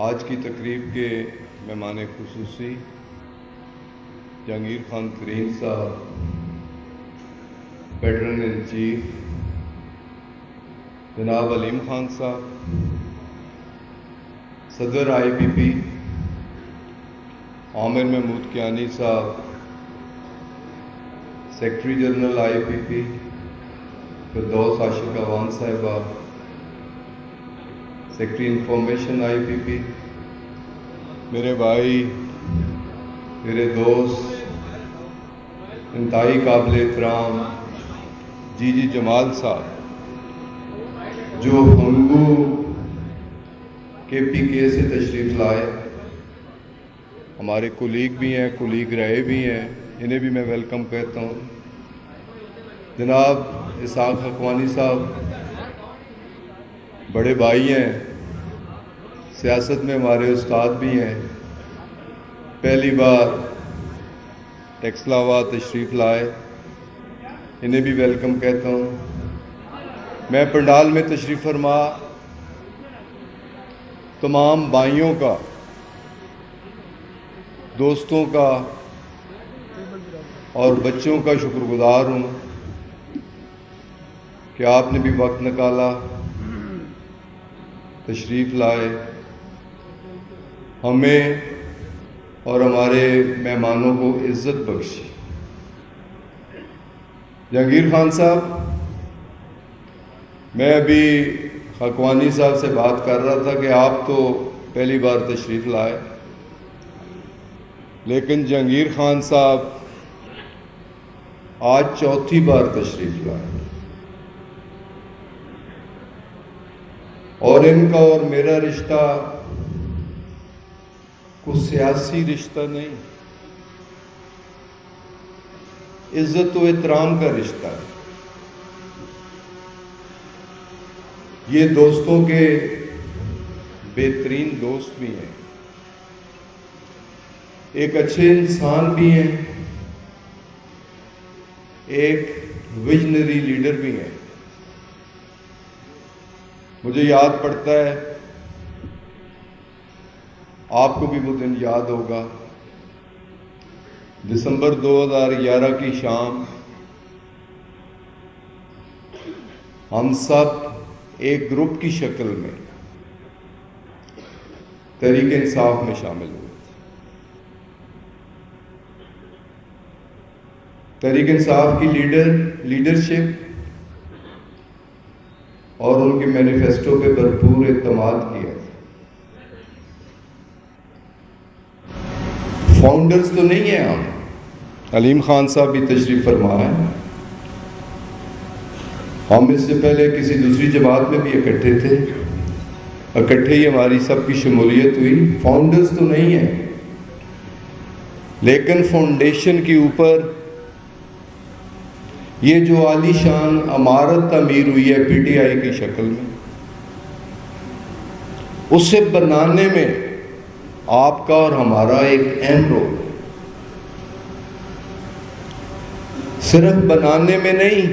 آج کی تقریب کے مہمان خصوصی جہانگیر خان کریم صاحب، پیٹرن ان چیف جناب علیم خان صاحب، صدر آئی پی پی عامر محمود کیانی صاحب، سیکرٹری جنرل آئی پی پی فردوس عاشق اعوان صاحبہ، سیکرٹری انفارمیشن آئی پی پی، میرے بھائی، میرے دوست، انتہائی قابل احترام جی جمال صاحب، جو ہنگو کے پی کے سے تشریف لائے، ہمارے کولیگ بھی ہیں، کولیگ رہے بھی ہیں، انہیں بھی میں ویلکم کہتا ہوں۔ جناب اسحاق حقوانی صاحب، بڑے بھائی ہیں، سیاست میں ہمارے استاد بھی ہیں، پہلی بار ٹیکسلا تشریف لائے، انہیں بھی ویلکم کہتا ہوں۔ میں پنڈال میں تشریف فرما تمام بھائیوں کا، دوستوں کا اور بچوں کا شکر گزار ہوں کہ آپ نے بھی وقت نکالا، تشریف لائے، ہمیں اور ہمارے مہمانوں کو عزت بخشی۔ جہانگیر خان صاحب، میں ابھی حقوانی صاحب سے بات کر رہا تھا کہ آپ تو پہلی بار تشریف لائے، لیکن جہانگیر خان صاحب آج چوتھی بار تشریف لائے، اور ان کا اور میرا رشتہ کوئی سیاسی رشتہ نہیں، عزت و احترام کا رشتہ ہے۔ یہ دوستوں کے بہترین دوست بھی ہیں، ایک اچھے انسان بھی ہیں، ایک ویژنری لیڈر بھی ہیں۔ مجھے یاد پڑتا ہے، آپ کو بھی وہ دن یاد ہوگا، دسمبر 2011 کی شام، ہم سب ایک گروپ کی شکل میں تحریک انصاف میں شامل ہوئے تھے۔ تحریک انصاف کی لیڈرشپ اور ان کے مینیفیسٹو پہ بھرپور اعتماد کیا تھا۔ فاؤنڈرز تو نہیں ہیں ہم، علیم خان صاحب بھی تشریف فرما ہے، ہم اس سے پہلے کسی دوسری جماعت میں بھی اکٹھے تھے، اکٹھے ہی ہماری سب کی شمولیت ہوئی۔ فاؤنڈرز تو نہیں ہیں، لیکن فاؤنڈیشن کے اوپر یہ جو عالی شان عمارت تعمیر ہوئی ہے پی ٹی آئی کی شکل میں، اسے بنانے میں آپ کا اور ہمارا ایک اہم رول ہے۔ صرف بنانے میں نہیں،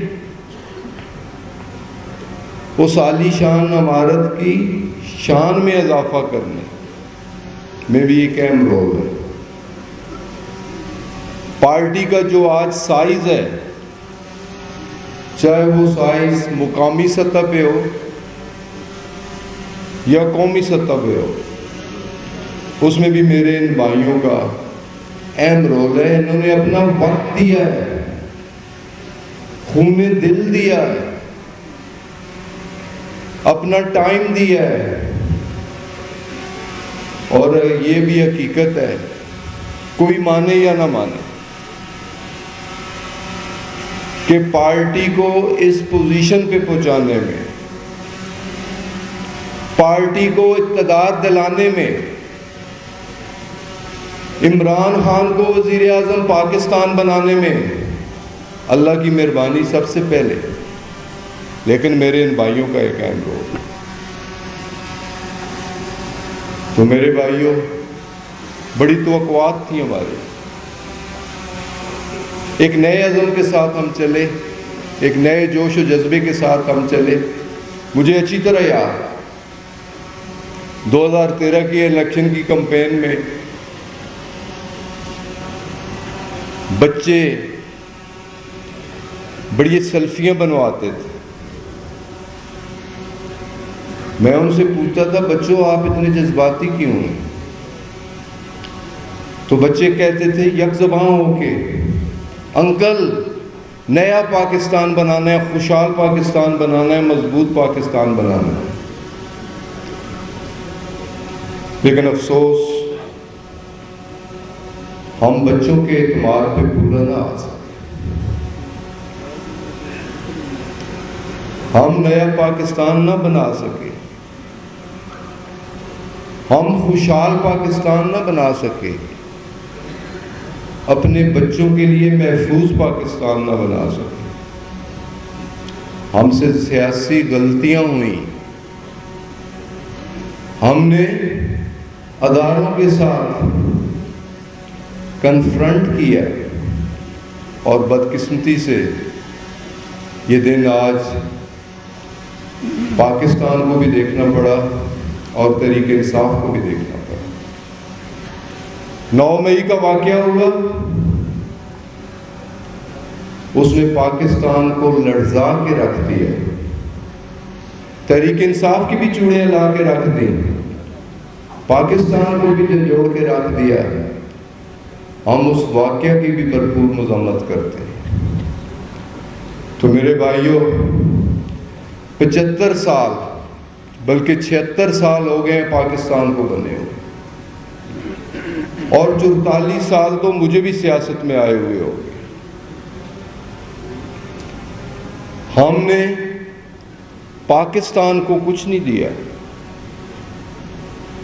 اس عالی شان عمارت کی شان میں اضافہ کرنے میں بھی ایک اہم رول ہے۔ پارٹی کا جو آج سائز ہے، چاہے وہ سائز مقامی سطح پہ ہو یا قومی سطح پہ ہو، اس میں بھی میرے ان بھائیوں کا اہم رول ہے۔ انہوں نے اپنا وقت دیا ہے، خون دل دیا ہے، اپنا ٹائم دیا ہے، اور یہ بھی حقیقت ہے، کوئی مانے یا نہ مانے، کہ پارٹی کو اس پوزیشن پہ پہنچانے میں، پارٹی کو اقتدار دلانے میں، عمران خان کو وزیر اعظم پاکستان بنانے میں اللہ کی مہربانی سب سے پہلے، لیکن میرے ان بھائیوں کا ایک اہم رول۔ تو میرے بھائیوں، بڑی توقعات تھی ہمارے، ایک نئے عزم کے ساتھ ہم چلے، ایک نئے جوش و جذبے کے ساتھ ہم چلے۔ مجھے اچھی طرح یاد 2013 کی الیکشن کی کمپین میں بچے بڑی سیلفیاں بنواتے تھے. میں ان سے پوچھتا تھا بچوں آپ اتنے جذباتی کیوں ہیں؟ تو بچے کہتے تھے یک زباں ہو کے انکل نیا پاکستان بنانا ہے، خوشحال پاکستان بنانا ہے، مضبوط پاکستان بنانا ہے. لیکن افسوس ہم بچوں کے اعتماد پہ پورا نہ آ سکے. ہم نیا پاکستان نہ بنا سکے، ہم خوشحال پاکستان نہ بنا سکے، اپنے بچوں کے لیے محفوظ پاکستان نہ بنا سکے. ہم سے سیاسی غلطیاں ہوئیں. ہم نے اداروں کے ساتھ کنفرنٹ کیا اور بدقسمتی سے یہ دن آج پاکستان کو بھی دیکھنا پڑا اور تحریک انصاف کو بھی دیکھنا پڑا. 9 مئی کا واقعہ ہوا، اس نے پاکستان کو لرزا کے رکھ دیا. تحریک انصاف کی بھی چوڑیاں لا کے رکھ دی، پاکستان کو بھی جھنجھوڑ کے رکھ دیا. ہم اس واقعہ کی بھی بھرپور مذمت کرتے ہیں. تو میرے بھائیوں، 75 سال بلکہ 76 سال ہو گئے ہیں پاکستان کو بنے ہوئے، اور 44 سال تو مجھے بھی سیاست میں آئے ہوئے ہو گئے. ہم نے پاکستان کو کچھ نہیں دیا،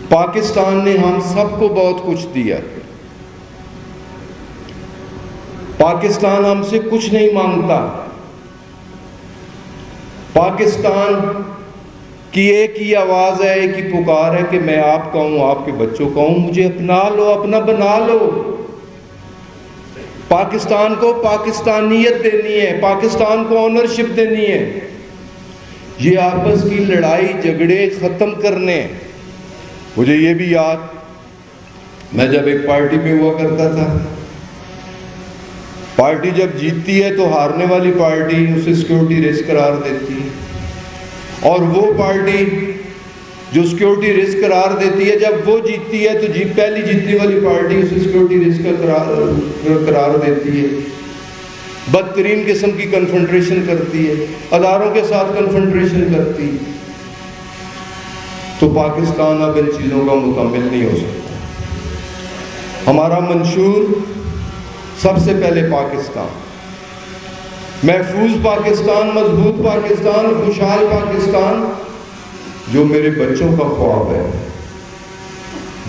پاکستان نے ہم سب کو بہت کچھ دیا. پاکستان ہم سے کچھ نہیں مانگتا. پاکستان کی ایک ہی آواز ہے، ایک ہی پکار ہے کہ میں آپ کا ہوں، آپ کے بچوں کا ہوں، مجھے اپنا لو، اپنا بنا لو. پاکستان کو پاکستانیت دینی ہے، پاکستان کو آنرشپ دینی ہے. یہ آپس کی لڑائی جھگڑے ختم کرنے. مجھے یہ بھی یاد، میں جب ایک پارٹی میں ہوا کرتا تھا، پارٹی جب جیتتی ہے تو ہارنے والی پارٹی اسے سیکیورٹی رسک قرار دیتی ہے، اور وہ پارٹی جو سیکیورٹی رسک قرار دیتی ہے جب وہ جیتتی ہے تو پہلی جیتنے والی پارٹی اسے سیکیورٹی رسک قرار دیتی ہے. بدترین قسم کی کنفنٹریشن کرتی ہے، اداروں کے ساتھ کنفنٹریشن کرتی ہے. تو پاکستان اب ان چیزوں کا مکمل نہیں ہو سکتا. ہمارا منشور سب سے پہلے پاکستان، محفوظ پاکستان، مضبوط پاکستان، خوشحال پاکستان، جو میرے بچوں کا خواب ہے،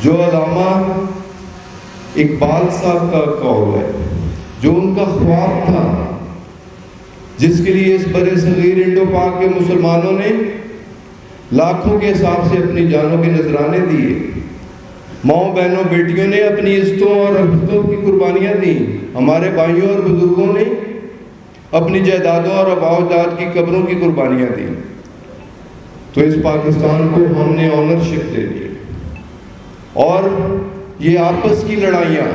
جو علامہ اقبال صاحب کا قول ہے، جو ان کا خواب تھا، جس کے لیے اس برِ صغیر انڈو پاک کے مسلمانوں نے لاکھوں کے حساب سے اپنی جانوں کے نذرانے دیے. ماؤں بہنوں بیٹیوں نے اپنی عزتوں اور عفتوں کی قربانیاں دیں. ہمارے بھائیوں اور بزرگوں نے اپنی جائیدادوں اور آباء و اجداد کی قبروں کی قربانیاں دیں. تو اس پاکستان کو ہم نے آنرشپ دے دی. اور یہ آپس کی لڑائیاں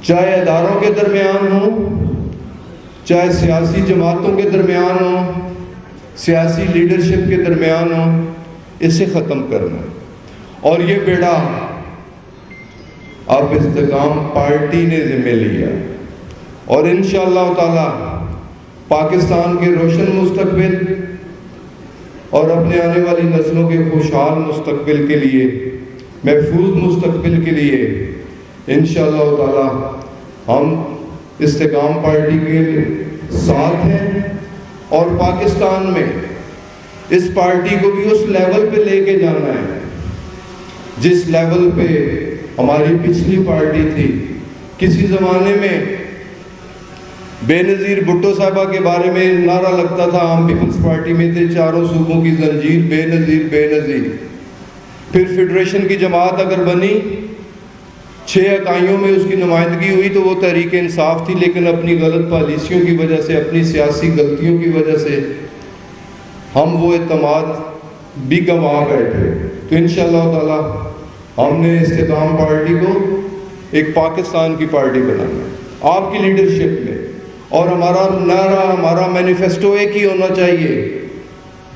چاہے اداروں کے درمیان ہوں، چاہے سیاسی جماعتوں کے درمیان ہوں، سیاسی لیڈرشپ کے درمیان ہوں، اسے ختم کرنا. اور یہ بیڑا اب استحکام پارٹی نے ذمہ لیا، اور انشاءاللہ تعالی پاکستان کے روشن مستقبل اور اپنے آنے والی نسلوں کے خوشحال مستقبل کے لیے، محفوظ مستقبل کے لیے انشاءاللہ تعالی ہم استحکام پارٹی کے ساتھ ہیں. اور پاکستان میں اس پارٹی کو بھی اس لیول پہ لے کے جانا ہے جس لیول پہ ہماری پچھلی پارٹی تھی. کسی زمانے میں بے نظیر بھٹو صاحبہ کے بارے میں نعرہ لگتا تھا، ہم پیپلز پارٹی میں تھے، چاروں صوبوں کی زنجیر، بے نظیر بے نظیر. پھر فیڈریشن کی جماعت اگر بنی، 6 اکائیوں میں اس کی نمائندگی ہوئی تو وہ تحریک انصاف تھی، لیکن اپنی غلط پالیسیوں کی وجہ سے، اپنی سیاسی غلطیوں کی وجہ سے ہم وہ اعتماد بھی گنوا بیٹھے. تو انشاءاللہ تعالی ہم نے استحکام پارٹی کو ایک پاکستان کی پارٹی بنانا آپ کی لیڈرشپ میں, اور ہمارا نعرہ, ہمارا مینیفیسٹو ایک ہی ہونا چاہیے,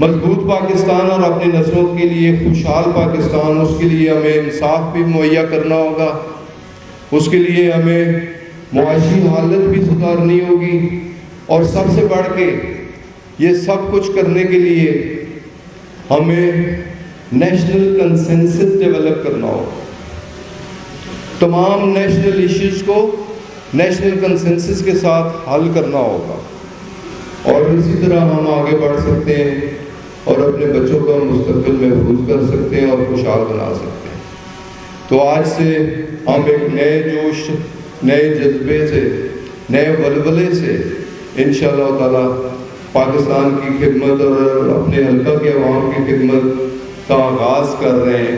مضبوط پاکستان اور اپنی نسلوں کے لیے خوشحال پاکستان. اس کے لیے ہمیں انصاف بھی مہیا کرنا ہوگا, اس کے لیے ہمیں معاشی حالت بھی سدھارنی ہوگی, اور سب سے بڑھ کے یہ سب کچھ کرنے کے لیے ہمیں نیشنل کنسنسس ڈیولپ کرنا ہوگا. تمام نیشنل ایشوز کو نیشنل کنسنسس کے ساتھ حل کرنا ہوگا, اور اسی طرح ہم آگے بڑھ سکتے ہیں اور اپنے بچوں کا مستقبل محفوظ کر سکتے ہیں اور خوشحال بنا سکتے ہیں. تو آج سے ہم ایک نئے جوش, نئے جذبے سے, نئے ولولے سے انشاءاللہ تعالی پاکستان کی خدمت اور اپنے حلقہ کے عوام کی خدمت کا آغاز کر رہے ہیں.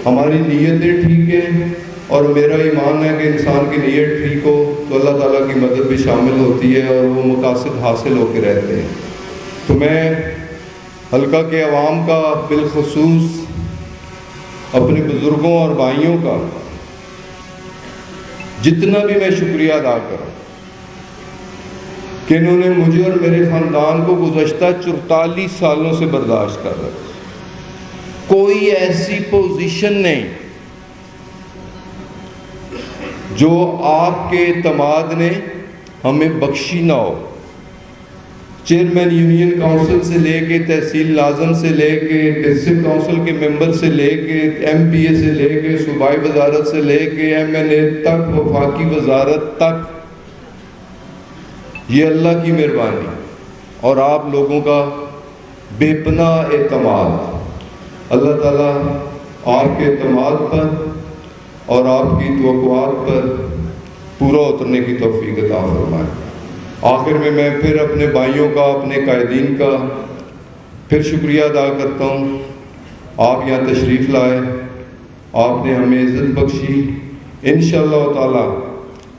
ہماری نیتیں ٹھیک ہیں, اور میرا ایمان ہے کہ انسان کی نیت ٹھیک ہو تو اللہ تعالیٰ کی مدد بھی شامل ہوتی ہے اور وہ مقاصد حاصل ہو کے رہتے ہیں. تو میں حلقہ کے عوام کا, بالخصوص اپنے بزرگوں اور بھائیوں کا جتنا بھی میں شکریہ ادا کروں کہ انہوں نے مجھے اور میرے خاندان کو گزشتہ 44 سالوں سے برداشت کر رکھا. کوئی ایسی پوزیشن نہیں جو آپ کے اعتماد نے ہمیں بخشی نہ ہو. چیئرمین یونین کونسل سے لے کے, تحصیل ناظم سے لے کے, ڈسٹرکٹ کونسل کے ممبر سے لے کے, ایم پی اے سے لے کے, صوبائی وزارت سے لے کے, ایم این اے تک, وفاقی وزارت تک, یہ اللہ کی مہربانی اور آپ لوگوں کا بے پناہ اعتماد. اللہ تعالیٰ آپ کے اعتماد پر اور آپ کی توقعات پر پورا اترنے کی توفیق عطا فرمائے. آخر میں پھر اپنے بھائیوں کا, اپنے قائدین کا پھر شکریہ ادا کرتا ہوں. آپ یہاں تشریف لائے, آپ نے ہمیں عزت بخشی. انشاءاللہ تعالی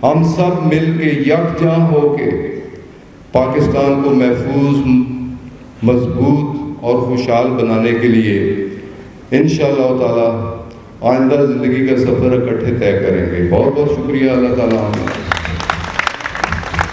ہم سب مل کے یکجاں ہو کے پاکستان کو محفوظ, مضبوط اور خوشحال بنانے کے لیے انشاءاللہ تعالی آئندہ زندگی کا سفر اکٹھے طے کریں گے. بہت بہت شکریہ. اللہ تعالیٰ